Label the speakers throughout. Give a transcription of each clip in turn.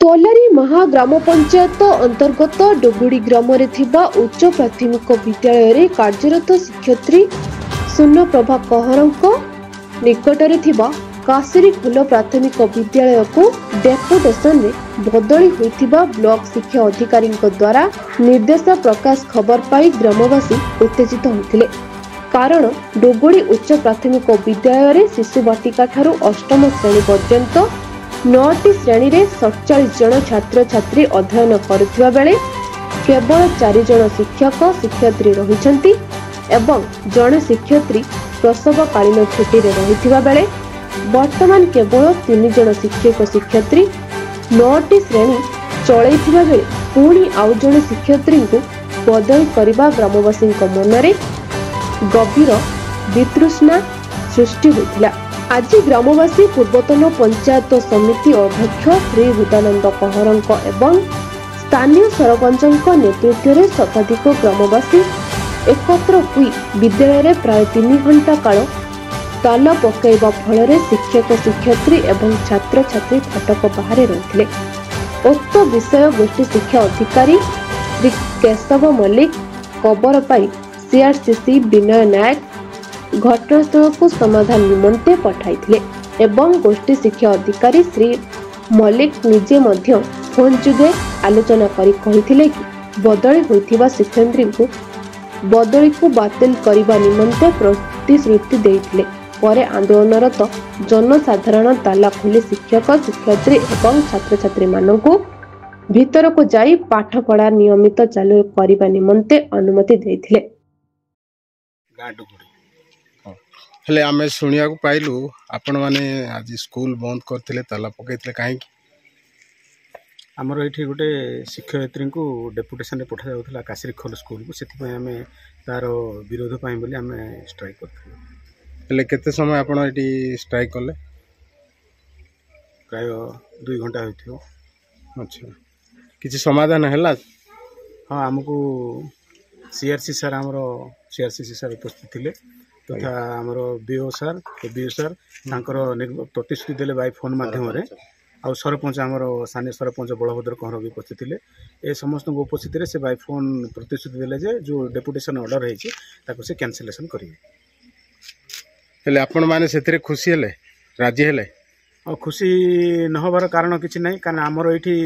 Speaker 1: तोलारी महा ग्राम पंचायत अंतर्गत डुगुड़ी ग्राम उच्च प्राथमिक विद्यालय कार्यरत शिक्षयित्री शून्य प्रभा कहरंक निकटरे थिबा कासिरी फूल प्राथमिक विद्यालय को डेपुटेशन रे बदली होइथिबा ब्लॉक शिक्षा अधिकारी द्वारा निर्देश प्रकाश खबर पाई ग्रामवासी उत्तेजित होते। कारण डुगुड़ी उच्च प्राथमिक विद्यालय शिशु बाटिका ठारू अष्टम श्रेणी पर्यंत 9टी श्रेणी रे 47 जन छात्र छात्री अध्ययन करुथिबा बेले केवल 4 जन शिक्षक शिक्षयित्री रहिछंती एवं जन शिक्षयित्री प्रसवकालीन छुट्टी रे रहिथिबा बेले वर्तमान केवल 3 जन शिक्षक शिक्षयित्री 9टी श्रेणी चलैथिबा बेले पुणी आउ जन शिक्षयित्री को बदल करबा ग्रामवासी मनरे गभीर वितृष्णा सृष्टि होइथिला। आज ग्रामवासी पूर्वतन पंचायत समिति अध्यक्ष श्री हृदानंद कहरंक एवं स्थानीय सरपंच नेतृत्व में शताधिक ग्रामवासी एकत्र हुई विद्यालय प्राय 3 घंटा काल ताला पकाइबा फल शिक्षक शिक्षयित्री एवं छात्र छात्री फाटक बाहर रही। उक्त विषय गोष्ठी शिक्षा अधिकारी श्री केशव मल्लिक खबर पाई सीआरसीसी विनय नायक घटनास्थल को समाधान निमंते पठाइथिले एवं गोष्ठी शिक्षा अधिकारी श्री मल्लिक निजे मध्य फोन जुगे आलोचना करी कहिथिले कि बदली होइथिबा शिक्षयित्री को बदली को बातिल करिबा निमंते प्रतिश्रुति देइथिले। परे आंदोलनरत जनसाधारण ताला खोली शिक्षक शिक्षयित्री एवं छात्र छात्री मानकु भीतर को जाई पाठ पढ़ा नियमित चालू करिबा निमंते अनुमति देइथिले।
Speaker 2: हेले आमे सुनिया को पाइलु आपण माने आज स्कूल बंद करथिले ताला पकैथिले काहे कि
Speaker 3: आमर ये गोटे शिक्षयित्री को डेपुटेशन रे पठा जाउथला कासिरी खोल स्कूल को सेति आमे तार विरोध पाई बोली आमे स्ट्राइक करथिले।
Speaker 2: हेले केते समय आपण एटी स्ट्राइक करले?
Speaker 3: प्राय 2 घंटा होइथियो।
Speaker 2: अच्छा किछि समाधान हैला?
Speaker 3: हाँ आमको सीआरसी सर आमर सीआरसी सर उपस्थित थिले तथा आमर बीओ सर तांकर प्रतिश्रुति देले बाय फोन माध्यम रे आ सरपंच आमर स्थानीय सरपंच बलभद्र कहर भी उपस्थित थिले। ए समस्त उपस्थित रे से बाय फोन प्रतिश्रुति देले जे जो डेपुटेशन ऑर्डर है ताको से कैंसिलेशन करिवे।
Speaker 2: हेले आपण माने सेतिरे खुशी हेले राजी हेले?
Speaker 3: और खुशी न होबार कारण किछि नै, कारण आमर एठी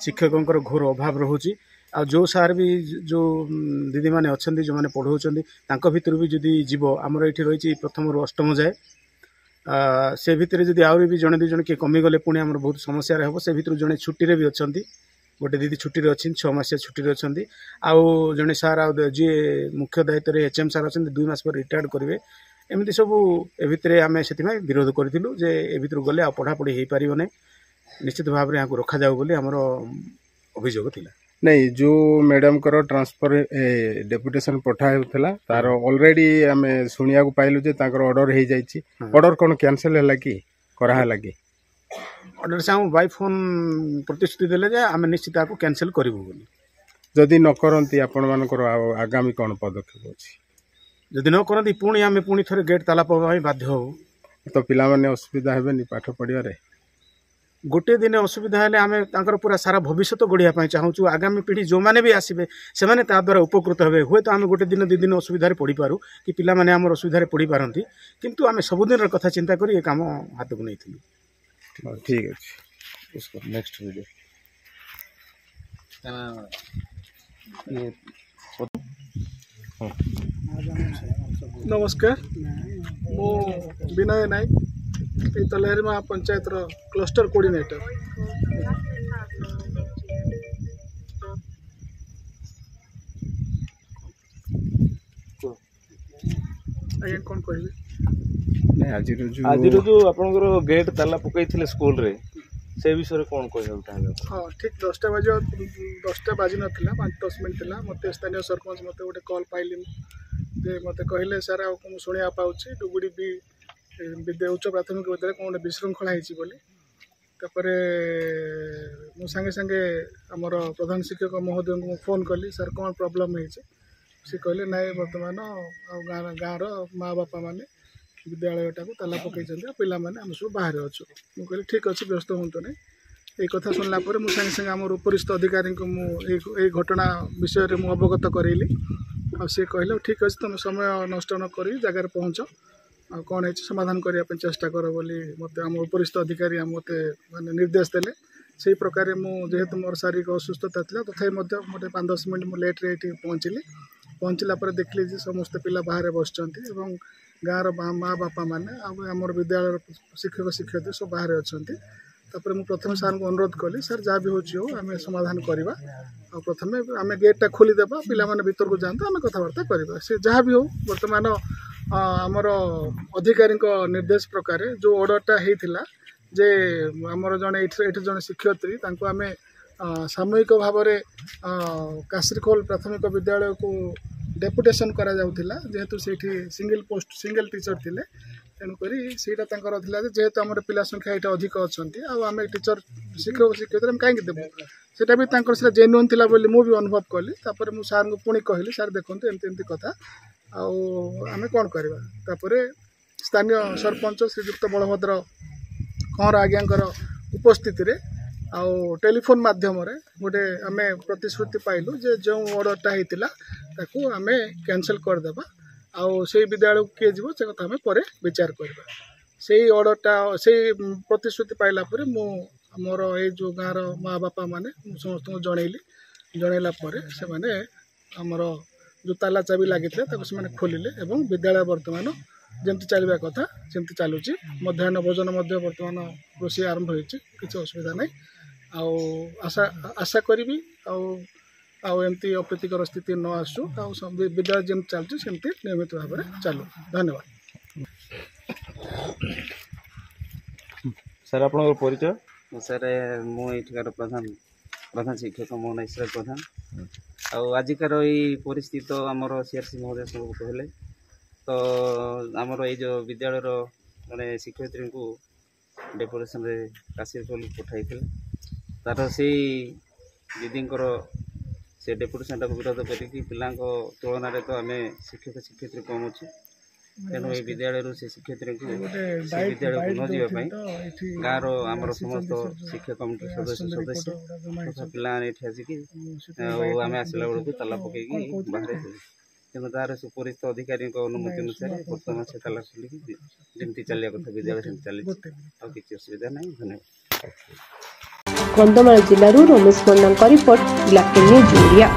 Speaker 3: शिक्षकंकर घोर अभाव रहुची आ जो सार भी जो दीदी माने अच्छे जो मैंने पढ़ाऊँ तांको भितर भी जदि जीव आमर ये रही प्रथम रु अष्टम जाए से भितर जदि आहरी भी जड़े 2 जन किए कमिगले पुणी आम बहुत समस्या हम से भितर जड़े छुट्टी भी अच्छा गोटे दीदी छुट्टी अच्छी 6 मासिया छुट्टी अच्छा आउ जड़े सार जी मुख्य दायित्व एचएम सार अच्छा 2 मास पर रिटायर्ड करेंगे एमती सब ए आम से विरोध करूँ जे ए भर गले आ पढ़ापढ़ी हो पार ना निश्चित भाव में यहाँ रखा जाऊ बोली आमर अभियोग थिला।
Speaker 2: नहीं जो मैडम कर ट्रांसफर डेपुटेशन पठा होता तार ऑलरेडी आम शुणा पाइलु जे ताकर ऑर्डर हो जाइए। ऑर्डर कौन कैंसिल है कि कराला कि
Speaker 3: ऑर्डर से हम बाय फोन प्रतिश्रुति देले जे आम निश्चित आपको कैंसिल करिवु बोली।
Speaker 2: जदि न करंती आपण मानकर आगामी कौन पदक्षेप अछि?
Speaker 3: जदि न करंती पुणी आम पुणी थरे गेट ताला पवा बाध्य हो
Speaker 2: तो पिला माने असुविधा हेबेनी पाठ पढ़िया रे।
Speaker 3: गोटे दिन असुविधा हेले आमे तांकर पूरा सारा भविष्य गढ़िया पाई चाहूँ आगामी पीढ़ी जो माने भी आसबे से माने ता द्वारा उपकृत हेबे। हुए तो आमे गोटे दिन 2 दिन असुविधा पढ़ी पारू कि पिला माने आमर असुविधा पढ़ी पारंती किंतु आमे सबुदिन कथा चिंता करी ए काम हाथ को नहीं।
Speaker 2: ठीक अछि उसको नेक्स्ट वीडियो
Speaker 4: नमस्कार मो विनय नायक तलेहरी महा पंचायत क्लस्टर कोऑर्डिनेटर। आगे कौन कहबे
Speaker 2: आज
Speaker 5: जो आपनकर गेट ताला पकईथिले स्कूल रे से विषय कौन कहब चाहबे?
Speaker 4: हाँ ठीक 10टा बाजी नथिला 5-10 मिनट थिला मते स्थानीय सरपंच मते गोटे कॉल पाइली जे मते कहले सर आ शुणिया पाउछि डुगुड़ी भी विद्या उच्च प्राथमिक विद्यालय कौन विशृंखला होपर मु सांगे सांगे आमर प्रधान शिक्षक महोदय को फोन कली सर कौन प्रोब्लेम सी कहले ना बर्तमान गाँव माँ बापा माने विद्यालयटा को ताला पकई पिला माने आम सब बाहर अच्छु। मुझे ठीक अच्छे व्यस्त हूँ ना এই କଥା ଶୁଣିଲା ପରେ ମୁଁ ସାଙ୍ଗେ ସାଙ୍ଗେ ଆମର ଉପରିସ୍ଥ ଅଧିକାରୀଙ୍କୁ ମୁଁ ଏଇ ଘଟଣା ବିଷୟରେ ମୁଁ ଅବଗତ କରେଇଲି। ଆଉ ସେ କହିଲେ ଠିକ୍ ଅଛି ତୁମେ ସମୟ ନଷ୍ଟ ନ କରି ଜାଗାରେ ପହଞ୍ଚ, ଆଉ କ'ଣ ହେଇଛି ସମାଧାନ କରିବା ପାଇଁ ଚେଷ୍ଟା କର ବୋଲି ମୋତେ ଆମ ଉପରିସ୍ଥ ଅଧିକାରୀ ମୋତେ ମାନେ ନିର୍ଦ୍ଦେଶ ଦେଲେ। ସେହି ପ୍ରକାରେ ମୁଁ ଯେହେତୁ ମୋର ଶାରୀରିକ ଅସୁସ୍ଥତା ଥିଲା ତଥାପି ମଧ୍ୟ ଗୋଟେ 5-10 ମିନିଟ୍ ମୁଁ ଲେଟ୍ରେ ଏଇଠି ପହଞ୍ଚିଲି। ପହଞ୍ଚିଲା ପରେ ଦେଖିଲି ଯେ ସମସ୍ତ ପିଲା ବାହାରେ ବସିଛନ୍ତି ଏବଂ ଗାଁର ମା ବାପା ମାନେ ଆଉ ଆମର ବିଦ୍ୟାଳୟର ଶିକ୍ଷକ ଶିକ୍ଷୟିତ୍ରୀ ସବୁ ବାହାରେ ଅଛନ୍ତି। ତାପରେ ମୁଁ ପ୍ରଥମେ ସାର୍ଙ୍କୁ ଅନୁରୋଧ କଲି, ସାର୍ ଯାହା ବି ହେଉଛି ହଉ ଆମେ ସମାଧାନ କରିବା, ଆଉ ପ୍ରଥମେ ଆମେ ଗେଟ୍ଟା ଖୋଲିଦେବା, ପିଲାମାନେ ଭିତରକୁ ଯାଆନ୍ତୁ, ଆମେ କଥାବାର୍ତ୍ତା କରିବା। ସେ ଯାହା ବି ହଉ ବର୍ତ୍ତମାନ ଆମର ଅଧିକାରୀଙ୍କ ନିର୍ଦ୍ଦେଶ ପ୍ରକାରେ ଯେଉଁ ଅର୍ଡ଼ରଟା ହେଇଥିଲା ଯେ ଆମର ଜଣେ ଏଠି ଜଣେ ଶିକ୍ଷୟିତ୍ରୀ ତାଙ୍କୁ ଆମେ ସାମୂହିକ ଭାବରେ କାଶୀଖୋଲ ପ୍ରାଥମିକ ବିଦ୍ୟାଳୟକୁ ଡେପୁଟେସନ୍ କରାଯାଉଥିଲା, ଯେହେତୁ ସେଇଠି ସିଙ୍ଗଲ ଟିଚର ଥିଲେ। ତେଣୁକରି ସେଇଟା ତାଙ୍କର ଥିଲା ଯେ ଯେହେତୁ ଆମର ପିଲା ସଂଖ୍ୟା ଏଇଟା ଅଧିକ ଅଛନ୍ତି ଆଉ ଆମେ ଟିଚର ଶିକ୍ଷକ ଶିକ୍ଷୟିତ୍ରୀ ଆମେ କାହିଁକି ଦେବୁ, ସେଇଟା ବି ତାଙ୍କର ସେଇଟା ଜେନ୍ୟୁନ୍ ଥିଲା ବୋଲି ମୁଁ ବି ଅନୁଭବ କଲି। ତାପରେ ମୁଁ ସାର୍ଙ୍କୁ ପୁଣି କହିଲି, ସାର୍ ଦେଖନ୍ତୁ ଏମିତି ଏମିତି କଥା, ଆଉ ଆମେ କ'ଣ କରିବା। ତାପରେ ସ୍ଥାନୀୟ ସରପଞ୍ଚ ଶ୍ରୀଯୁକ୍ତ ବଳଭଦ୍ର କହଁର ଆଜ୍ଞାଙ୍କର ଉପସ୍ଥିତିରେ ଆଉ ଟେଲିଫୋନ୍ ମାଧ୍ୟମରେ ଗୋଟେ ଆମେ ପ୍ରତିଶ୍ରୁତି ପାଇଲୁ ଯେ ଯେଉଁ ଅର୍ଡ଼ରଟା ହେଇଥିଲା ତାକୁ ଆମେ କ୍ୟାନସଲ୍ କରିଦେବା, ଆଉ ସେଇ ବିଦ୍ୟାଳୟକୁ କିଏ ଯିବ ସେ କଥା ଆମେ ପରେ ବିଚାର କରିବା। ସେଇ ଅର୍ଡ଼ରଟା ସେଇ ପ୍ରତିଶ୍ରୁତି ପାଇଲା ପରେ ମୁଁ ଆମର ଏଇ ଯେଉଁ ଗାଁର ମା ବାପା ମାନେ ସମସ୍ତଙ୍କୁ ଜଣେଇଲା ପରେ ସେମାନେ ଆମର ଯେଉଁ ତାଲା ଚାବି ଲାଗିଥିଲା ତାକୁ ସେମାନେ ଖୋଲିଲେ ଏବଂ ବିଦ୍ୟାଳୟ ବର୍ତ୍ତମାନ ଯେମିତି ଚାଲିବା କଥା ସେମିତି ଚାଲୁଛି। ମଧ୍ୟାହ୍ନ ଭୋଜନ ମଧ୍ୟ ବର୍ତ୍ତମାନ ରୋଷେଇ ଆରମ୍ଭ ହୋଇଛି, କିଛି ଅସୁବିଧା ନାହିଁ। ଆଉ ଆଶା କରିବି ଆଉ ଏମିତି ଅପ୍ରୀତିକର ସ୍ଥିତି ନ ଆସୁ, ଆଉ ବିଦ୍ୟାଳୟ ଯେମିତି ଚାଲୁଛି ସେମିତି ନିୟମିତ ଭାବରେ ଚାଲୁ। ଧନ୍ୟବାଦ।
Speaker 5: ସାର୍ ଆପଣଙ୍କର ପରିଚୟ?
Speaker 6: ସାର୍ ମୁଁ ଏଇଠିକାର ପ୍ରଧାନ ଶିକ୍ଷକ ମୋ ନାଁ ଇଶ୍ରାକ ପ୍ରଧାନ। ଆଉ ଆଜିକାର ଏଇ ପରିସ୍ଥିତି ତ ଆମର CRC ମହୋଦୟ ସବୁ କହିଲେ, ତ ଆମର ଏଇ ଯେଉଁ ବିଦ୍ୟାଳୟର ଜଣେ ଶିକ୍ଷୟିତ୍ରୀଙ୍କୁ ଡେପୁଟେସନରେ କାଶୀଖୋଲ ପଠାଇଥିଲେ, ତାର ସେଇ ଦିଦିଙ୍କର ସେ ଡେପୁଟେସନଟାକୁ ବିରୋଧ କରିକି ପିଲାଙ୍କ ତୁଳନାରେ ତ ଆମେ ଶିକ୍ଷକ ଶିକ୍ଷୟିତ୍ରୀ କମ୍ ଅଛି, ତେଣୁ ଏଇ ବିଦ୍ୟାଳୟରୁ ସେ ଶିକ୍ଷୟିତ୍ରୀଙ୍କୁ ସେ ବିଦ୍ୟାଳୟକୁ ନ ଯିବା ପାଇଁ ଗାଁର ଆମର ସମସ୍ତ ଶିକ୍ଷା କମିଟି ସଦସ୍ୟ ତଥା ପିଲାମାନେ ଏଠି ଆସିକି ଆଉ ଆମେ ଆସିଲା ବେଳକୁ ତାଲା ପକାଇକି ବାହାରେ ଥିଲେ। କିନ୍ତୁ ତାର ସୁପରିସ୍ଥ ଅଧିକାରୀଙ୍କ ଅନୁମତି ଅନୁସାରେ ବର୍ତ୍ତମାନ ସେ ତାଲା ଖୋଲିକି ଯେମିତି ଚାଲିବା କଥା ବିଦ୍ୟାଳୟ ସେମିତି ଚାଲିଛି, ଆଉ କିଛି ଅସୁବିଧା ନାହିଁ। ଧନ୍ୟବାଦ।
Speaker 1: କନ୍ଧମାଳ ଜିଲ୍ଲାରୁ ରମେଶ ପଣ୍ଡାଙ୍କ ରିପୋର୍ଟ, ବ୍ଲାକ୍ ନ୍ୟୁଜ୍ ଓଡ଼ିଆ।